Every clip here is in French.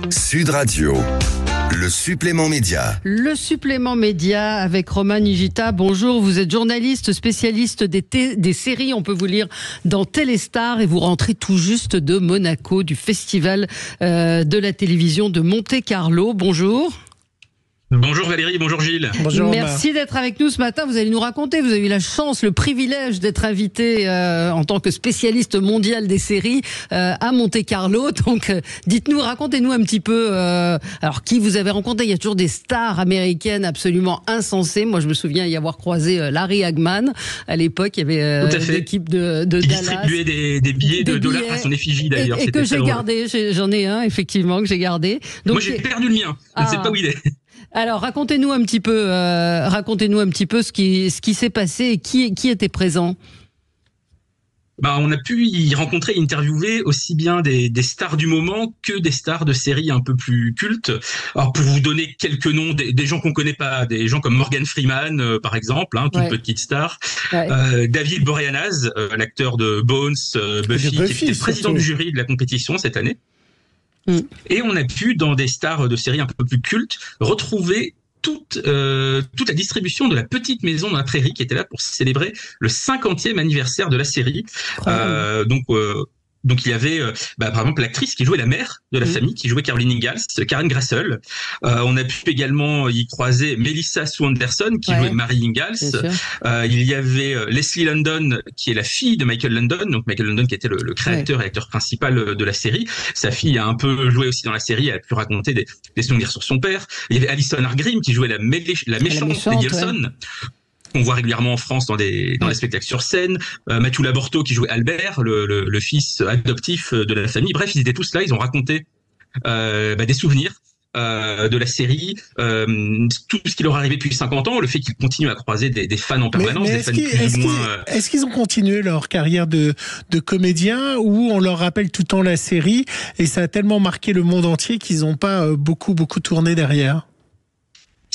Sud Radio, le supplément média. Le supplément média avec Romain Nigita. Bonjour, vous êtes journaliste, spécialiste des séries, on peut vous lire dans Téléstar et vous rentrez tout juste de Monaco, du festival de la télévision de Monte-Carlo. Bonjour. Bonjour Valérie, bonjour Gilles. Bonjour. Merci d'être avec nous ce matin. Vous allez nous raconter, vous avez eu la chance, le privilège d'être invité en tant que spécialiste mondial des séries à Monte-Carlo. Donc dites-nous, racontez-nous un petit peu, alors qui vous avez rencontré. Il y a toujours des stars américaines absolument insensées. Moi je me souviens y avoir croisé Larry Hagman. À l'époque il y avait l'équipe de Dallas. Qui distribuait des billets de dollars à son effigie d'ailleurs. Et que j'ai gardé, j'en ai un effectivement que j'ai gardé. Donc, moi j'ai perdu le mien, je ne sais pas où il est. Alors, racontez-nous un petit peu ce qui s'est passé et qui était présent. On a pu y rencontrer, interviewer aussi bien des stars du moment que des stars de séries un peu plus cultes. Alors, pour vous donner quelques noms, des gens qu'on connaît pas, des gens comme Morgan Freeman, par exemple, toute petite star. Ouais. David Boreanaz, l'acteur de Bones, Buffy, qui était président du jury de la compétition cette année. Et on a pu, dans des stars de séries un peu plus cultes, retrouver toute la distribution de La Petite Maison dans la Prairie qui était là pour célébrer le 50e anniversaire de la série. Donc il y avait par exemple l'actrice qui jouait la mère de la famille, qui jouait Caroline Ingalls, Karen Grassel. On a pu également y croiser Melissa Sue Anderson qui jouait Mary Ingalls. Il y avait Leslie London qui est la fille de Michael London, donc Michael London qui était le créateur et acteur principal de la série. Sa fille a un peu joué aussi dans la série, elle a pu raconter des souvenirs sur son père. Il y avait Alison Argrim qui jouait la méchante de Gilson. On voit régulièrement en France dans les spectacles sur scène. Matthew Laborto qui jouait Albert, le fils adoptif de la famille. Bref, ils étaient tous là, ils ont raconté des souvenirs de la série, tout ce qui leur est arrivé depuis 50 ans, le fait qu'ils continuent à croiser des fans en permanence, Est-ce qu'ils ont continué leur carrière de comédien ou on leur rappelle tout le temps la série et ça a tellement marqué le monde entier qu'ils n'ont pas beaucoup tourné derrière?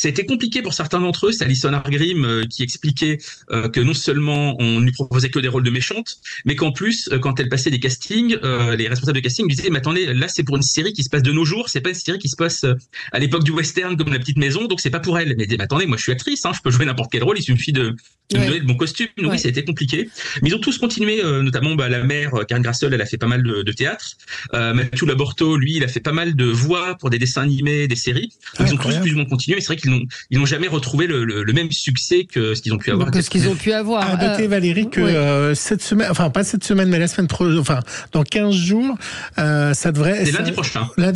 Ça a été compliqué pour certains d'entre eux. C'est Alison Argrim qui expliquait que non seulement on ne lui proposait que des rôles de méchante, mais qu'en plus, quand elle passait des castings, les responsables de casting lui disaient « Mais attendez, là c'est pour une série qui se passe de nos jours, c'est pas une série qui se passe à l'époque du western comme La Petite Maison, donc c'est pas pour elle. » Mais attendez, moi je suis actrice, je peux jouer n'importe quel rôle, il suffit de me donner le bon costume. Donc oui, ça a été compliqué. Mais ils ont tous continué, notamment la mère, Karen Grassel, elle a fait pas mal de théâtre. Matthew Laborto, lui, il a fait pas mal de voix pour des dessins animés, des séries. Donc, ils ont tous plus ou moins continué, mais c'est vrai qu'ils n'ont jamais retrouvé le même succès que ce qu'ils ont pu avoir. À noter, Valérie, que cette semaine, enfin pas cette semaine, mais la semaine prochaine, dans 15 jours, ça devrait... C'est lundi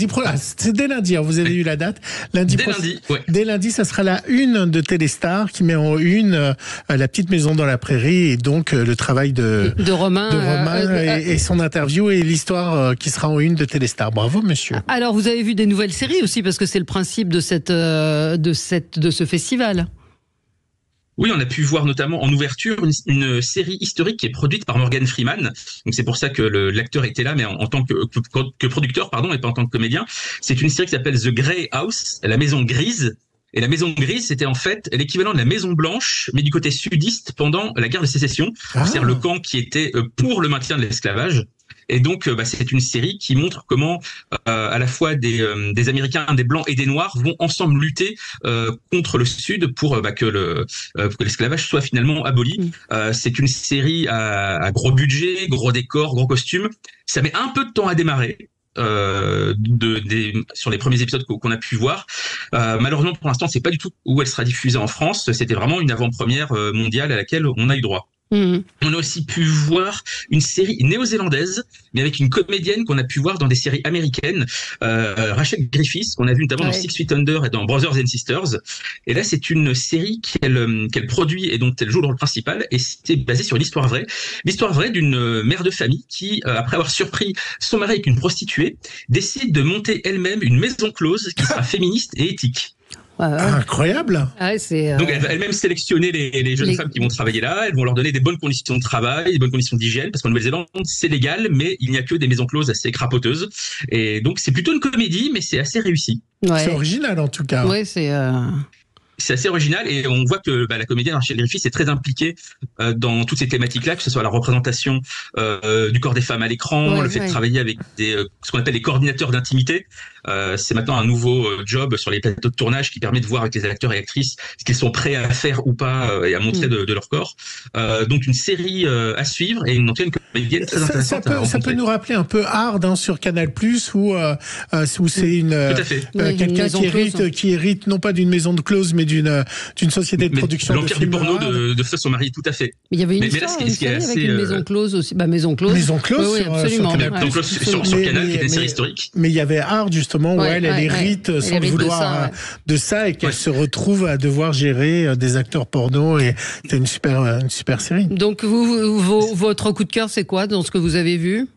prochain. C'est dès lundi, vous avez eu la date. Dès lundi, ça sera la une de Téléstar qui met en une La Petite Maison dans la Prairie et donc le travail de Romain et son interview et l'histoire qui sera en une de Téléstar. Bravo, monsieur. Alors, vous avez vu des nouvelles séries aussi, parce que c'est le principe de ce festival. Oui, on a pu voir notamment en ouverture une série historique qui est produite par Morgan Freeman. Donc c'est pour ça que l'acteur était là, mais en tant que producteur, et pas en tant que comédien. C'est une série qui s'appelle The Grey House, la maison grise. Et la maison grise, c'était en fait l'équivalent de la Maison Blanche, mais du côté sudiste pendant la guerre de sécession. C'est-à-dire le camp qui était pour le maintien de l'esclavage. Et donc, c'est une série qui montre comment à la fois des Américains, des Blancs et des Noirs vont ensemble lutter contre le Sud pour que l'esclavage soit finalement aboli. C'est une série à gros budget, gros décors, gros costumes. Ça met un peu de temps à démarrer. Sur les premiers épisodes qu'on a pu voir. Malheureusement, pour l'instant, c'est pas du tout où elle sera diffusée en France. C'était vraiment une avant-première mondiale à laquelle on a eu droit. On a aussi pu voir une série néo-zélandaise, mais avec une comédienne qu'on a pu voir dans des séries américaines, Rachel Griffiths, qu'on a vu notamment dans Six Feet Under et dans Brothers and Sisters. Et là, c'est une série qu'elle produit et dont elle joue le rôle principal, et c'était basé sur l'histoire vraie d'une mère de famille qui, après avoir surpris son mari avec une prostituée, décide de monter elle-même une maison close qui sera féministe et éthique. Incroyable. Donc elle va elle-même sélectionner les jeunes femmes qui vont travailler là, elles vont leur donner des bonnes conditions de travail, des bonnes conditions d'hygiène, parce qu'en Nouvelle-Zélande c'est légal, mais il n'y a que des maisons closes assez crapoteuses. Et donc c'est plutôt une comédie, mais c'est assez réussi. C'est original en tout cas. Ouais, c'est c'est assez original et on voit que la comédienne Rachel Griffiths est très impliquée dans toutes ces thématiques-là, que ce soit la représentation du corps des femmes à l'écran, le fait de travailler avec ce qu'on appelle les coordinateurs d'intimité. C'est maintenant un nouveau job sur les plateaux de tournage qui permet de voir avec les acteurs et actrices ce qu'ils sont prêts à faire ou pas et à montrer de leur corps. Donc une série à suivre et une comédienne très intéressante. Ça peut nous rappeler un peu Hard sur Canal+, où c'est quelqu'un qui hérite non pas d'une maison de close mais d'une société de production l'empire de films. L'empire du porno de son mari, tout à fait. Mais il y avait une série avec une maison close aussi. Maison close. Maison close, oui, absolument. Sur Canal, qui est une série historique. Mais il y avait Hard justement où elle hérite sans le vouloir de ça et qu'elle se retrouve à devoir gérer des acteurs porno et c'est une super série. Donc votre coup de cœur c'est quoi dans ce que vous avez vu?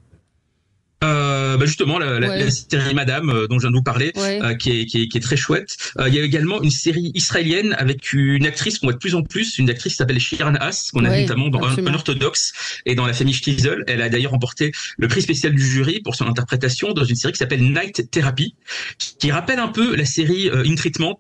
Justement la série Madame dont je viens de vous parler, qui est très chouette. Il y a également une série israélienne avec une actrice qu'on voit de plus en plus, une actrice qui s'appelle Shiran Haas, qu'on a vu notamment dans Unorthodox et dans La famille Schniesel. Elle a d'ailleurs remporté le prix spécial du jury pour son interprétation dans une série qui s'appelle Night Therapy, qui rappelle un peu la série In Treatment,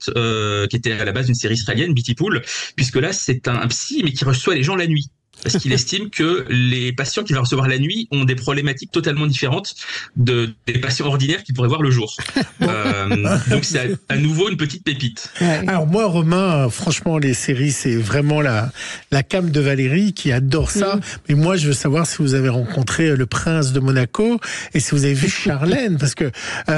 qui était à la base d'une série israélienne, Betty Pool, puisque là c'est un psy mais qui reçoit les gens la nuit. Parce qu'il estime que les patients qu'il va recevoir la nuit ont des problématiques totalement différentes des patients ordinaires qu'il pourrait voir le jour. Donc c'est à nouveau une petite pépite. Alors moi, Romain, franchement, les séries, c'est vraiment la came de Valérie qui adore ça. Mais moi, je veux savoir si vous avez rencontré le prince de Monaco et si vous avez vu Charlène, parce que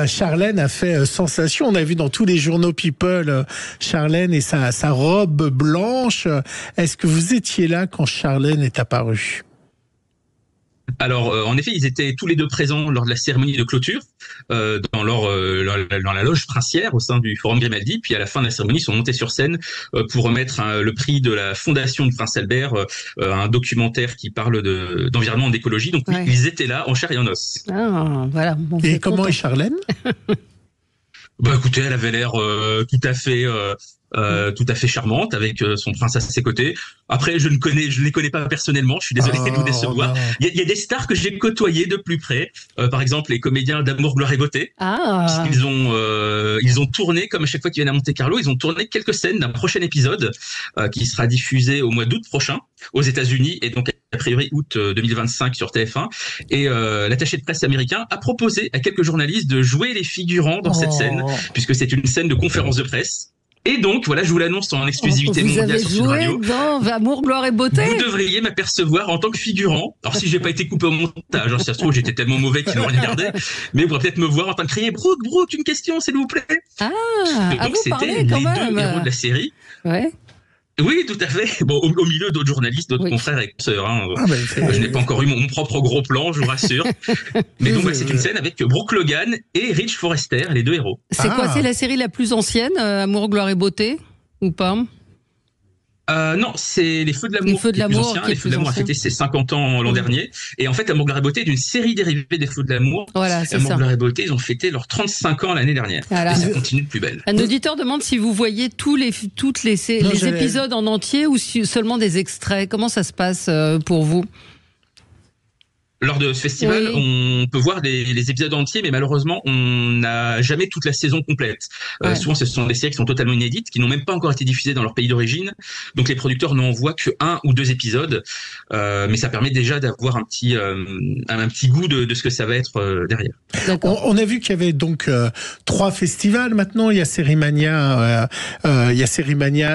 Charlène a fait sensation. On a vu dans tous les journaux People Charlène et sa robe blanche. Est-ce que vous étiez là quand Charlène est apparu? Alors, en effet, ils étaient tous les deux présents lors de la cérémonie de clôture, dans la loge princière au sein du Forum Grimaldi. Puis à la fin de la cérémonie, ils sont montés sur scène pour remettre le prix de la Fondation de Prince Albert, un documentaire qui parle d'environnement, d'écologie. Donc oui, ils étaient là en chair et en os. Ah, voilà. Bon, et comment est Charlène? Écoutez, elle avait l'air tout à fait charmante avec son prince à ses côtés. Après, je ne les connais pas personnellement. Je suis désolé de vous décevoir. Il y a des stars que j'ai côtoyées de plus près. Par exemple, les comédiens d'Amour, Gloire et Beauté. Ils ont tourné, comme à chaque fois qu'ils viennent à Monte Carlo, ils ont tourné quelques scènes d'un prochain épisode qui sera diffusé au mois d'août prochain aux États-Unis et donc a priori août 2025 sur TF1. Et l'attaché de presse américain a proposé à quelques journalistes de jouer les figurants dans cette scène, puisque c'est une scène de conférence de presse. Et donc, voilà, je vous l'annonce en exclusivité mondiale sur Sud Radio. Vous avez joué dans Amour, Gloire et Beauté? Vous devriez m'apercevoir en tant que figurant. Alors, si j'ai pas été coupé au montage, si ça se trouve, j'étais tellement mauvais qu'ils n'ont rien gardé. Mais vous pourrez peut-être me voir en train de crier « Brooke, une question, s'il vous plaît !» Donc, c'était les deux héros de la série. Ouais. Oui, tout à fait. Bon, au milieu d'autres journalistes, d'autres confrères et consoeurs. Je n'ai pas encore eu mon propre gros plan, je vous rassure. Mais donc, c'est une scène avec Brooke Logan et Rich Forrester, les deux héros. C'est quoi? C'est la série la plus ancienne, Amour, Gloire et Beauté, ou pas? Non, c'est Les Feux de l'amour. Les Feux de l'amour. Les Feux de l'amour a fêté ses 50 ans l'an dernier. Et en fait, Amour, Gloire et Beauté est d'une série dérivée des Feux de l'amour. Voilà, c'est ça. Amour, Gloire et Beauté, ils ont fêté leurs 35 ans l'année dernière. Voilà. Et ça continue de plus belle. Un auditeur demande si vous voyez les épisodes en entier ou seulement des extraits. Comment ça se passe pour vous? Lors de ce festival, on peut voir les épisodes entiers, mais malheureusement, on n'a jamais toute la saison complète. Souvent, ce sont des séries qui sont totalement inédites, qui n'ont même pas encore été diffusées dans leur pays d'origine. Donc, les producteurs n'en voient que 1 ou 2 épisodes, mais ça permet déjà d'avoir un petit goût de ce que ça va être derrière. On a vu qu'il y avait donc 3 festivals maintenant. Il y a Sérimania,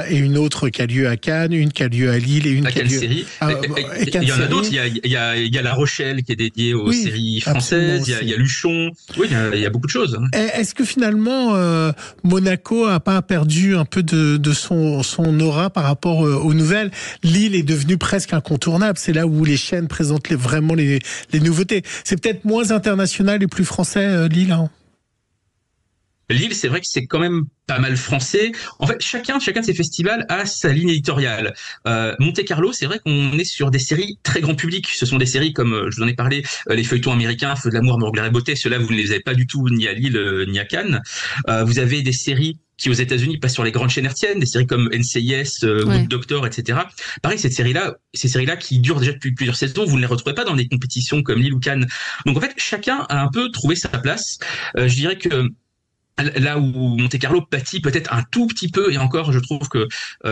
et une autre qui a lieu à Cannes, une qui a lieu à Lille et une qui a lieu il y en a d'autres. Il y a La Rochelle qui est dédié aux séries françaises, il y a Luchon, il y a beaucoup de choses. Est-ce que finalement Monaco a pas perdu un peu de son aura par rapport aux nouvelles? Lille est devenue presque incontournable, c'est là où les chaînes présentent vraiment les nouveautés. C'est peut-être moins international et plus français, Lille, hein. Lille, c'est vrai que c'est quand même pas mal français. En fait, chacun de ces festivals a sa ligne éditoriale. Monte Carlo, c'est vrai qu'on est sur des séries très grand public. Ce sont des séries comme, je vous en ai parlé, les feuilletons américains, Feux de l'amour, Amour, Gloire et Beauté. Ceux-là, vous ne les avez pas du tout ni à Lille ni à Cannes. Vous avez des séries qui aux États-Unis passent sur les grandes chaînes hertziennes, des séries comme NCIS, Good Doctor, etc. Pareil, ces séries-là qui durent déjà depuis plusieurs saisons, vous ne les retrouvez pas dans des compétitions comme Lille ou Cannes. Donc en fait, chacun a un peu trouvé sa place. Je dirais que là où Monte Carlo pâtit peut-être un tout petit peu, et encore je trouve que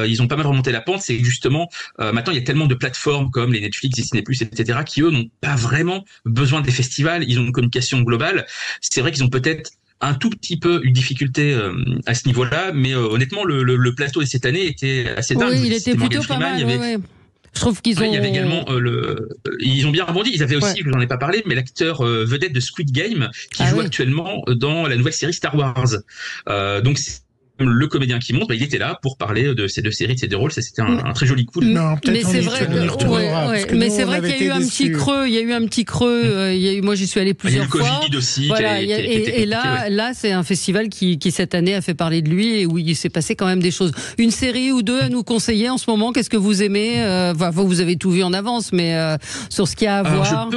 ils ont pas mal remonté la pente, c'est que justement maintenant il y a tellement de plateformes comme les Netflix, Disney+, etc. qui eux n'ont pas vraiment besoin des festivals, ils ont une communication globale. C'est vrai qu'ils ont peut-être un tout petit peu une difficulté à ce niveau-là, mais honnêtement le plateau de cette année était assez dingue. Oui, il était plutôt pas mal. Je trouve qu'ils ont. Il y avait également ils ont bien rebondi. Ils avaient aussi, je vous en ai pas parlé, mais l'acteur vedette de Squid Game qui joue actuellement dans la nouvelle série Star Wars. Donc le comédien qui monte, il était là pour parler de ces deux séries, de ces deux rôles. Ça, c'était un très joli coup. Non, mais c'est vrai mais c'est vrai qu'il y a eu un petit creux. Il y a eu un petit creux. Moi, j'y suis allé plusieurs fois. Il y a eu le Covid aussi. Voilà. Et là, c'est un festival qui cette année a fait parler de lui et où il s'est passé quand même des choses. Une série ou deux à nous conseiller en ce moment. Qu'est-ce que vous aimez? Vous avez tout vu en avance, mais sur ce qu'il y a à voir.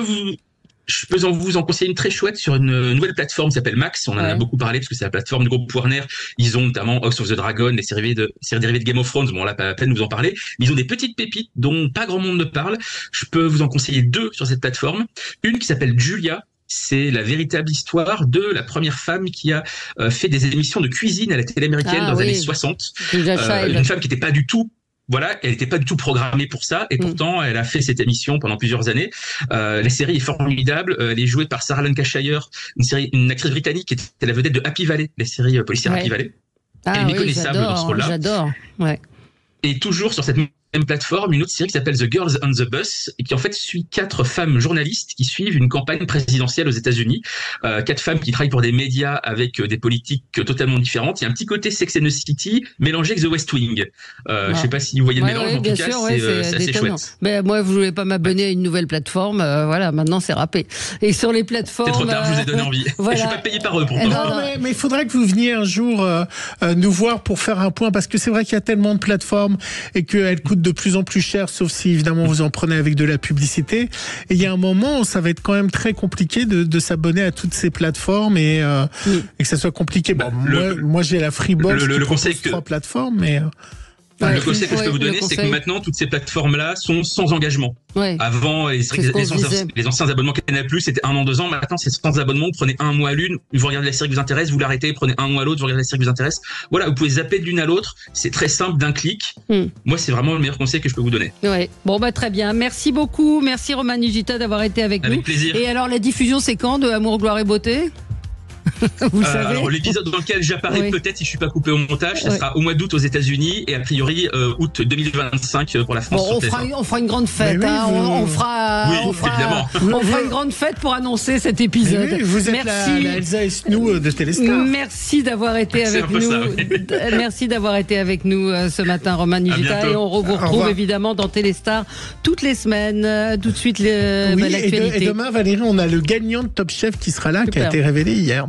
Je peux vous en conseiller une très chouette sur une nouvelle plateforme qui s'appelle Max. On en a beaucoup parlé parce que c'est la plateforme du groupe Warner. Ils ont notamment House of the Dragon, les séries dérivées de Game of Thrones. Bon, là, pas la peine de vous en parler. Mais ils ont des petites pépites dont pas grand monde ne parle. Je peux vous en conseiller deux sur cette plateforme. Une qui s'appelle Julia. C'est la véritable histoire de la première femme qui a fait des émissions de cuisine à la télé américaine dans les années 60. Une femme qui n'était pas du tout elle n'était pas du tout programmée pour ça, et pourtant elle a fait cette émission pendant plusieurs années. La série est formidable, elle est jouée par Sarah Lancashire, une actrice britannique qui était la vedette de Happy Valley, la série policière Happy Valley. Elle est méconnaissable dans ce rôle-là. J'adore. Et toujours sur cette même plateforme, une autre série qui s'appelle The Girls on the Bus, et qui en fait suit 4 femmes journalistes qui suivent une campagne présidentielle aux États-Unis. 4 femmes qui travaillent pour des médias avec des politiques totalement différentes. Il y a un petit côté Sex and the City mélangé avec The West Wing. Je sais pas si vous voyez le mélange, mais en tout cas, c'est assez chouette. Ben, moi, je voulais pas m'abonner à une nouvelle plateforme. Voilà, maintenant c'est râpé. Et sur les plateformes. C'est trop tard, je vous ai donné envie. Voilà. Et je suis pas payé par eux pourtant. Non, mais il faudrait que vous veniez un jour nous voir pour faire un point, parce que c'est vrai qu'il y a tellement de plateformes et qu'elles coûtent de plus en plus cher, sauf si évidemment vous en prenez avec de la publicité. Et il y a un moment où ça va être quand même très compliqué de s'abonner à toutes ces plateformes et que ça soit compliqué. Bon, moi j'ai la Freebox, le conseil 3 plateformes, mais le conseil que je peux vous donner, c'est que maintenant toutes ces plateformes-là sont sans engagement. Avant, les anciens abonnements Canal+, c'était 1 an, 2 ans. Maintenant, c'est sans abonnement. Vous prenez un mois à l'une, vous regardez la série qui vous intéresse, vous l'arrêtez, prenez un mois à l'autre, vous regardez la série qui vous intéresse. Voilà, vous pouvez zapper de l'une à l'autre. C'est très simple, d'un clic. Moi, c'est vraiment le meilleur conseil que je peux vous donner. Bon, très bien. Merci beaucoup. Merci Romain Nigita d'avoir été avec nous. Avec plaisir. Et alors, la diffusion, c'est quand de Amour, Gloire et Beauté? Vous le savez. Alors l'épisode dans lequel j'apparais, peut-être si je suis pas coupé au montage, ça sera au mois d'août aux États-Unis et a priori août 2025 pour la France. Bon, on fera une grande fête. On fera une grande fête pour annoncer cet épisode. Vous êtes la Elsa Esnou de Téléstar. Merci d'avoir été avec nous. Merci d'avoir été avec nous ce matin, Romain Nigita. Et on vous retrouve évidemment dans Téléstar toutes les semaines. Tout de suite l'actualité. Et demain, Valérie, on a le gagnant de Top Chef qui sera là, qui a été révélé hier.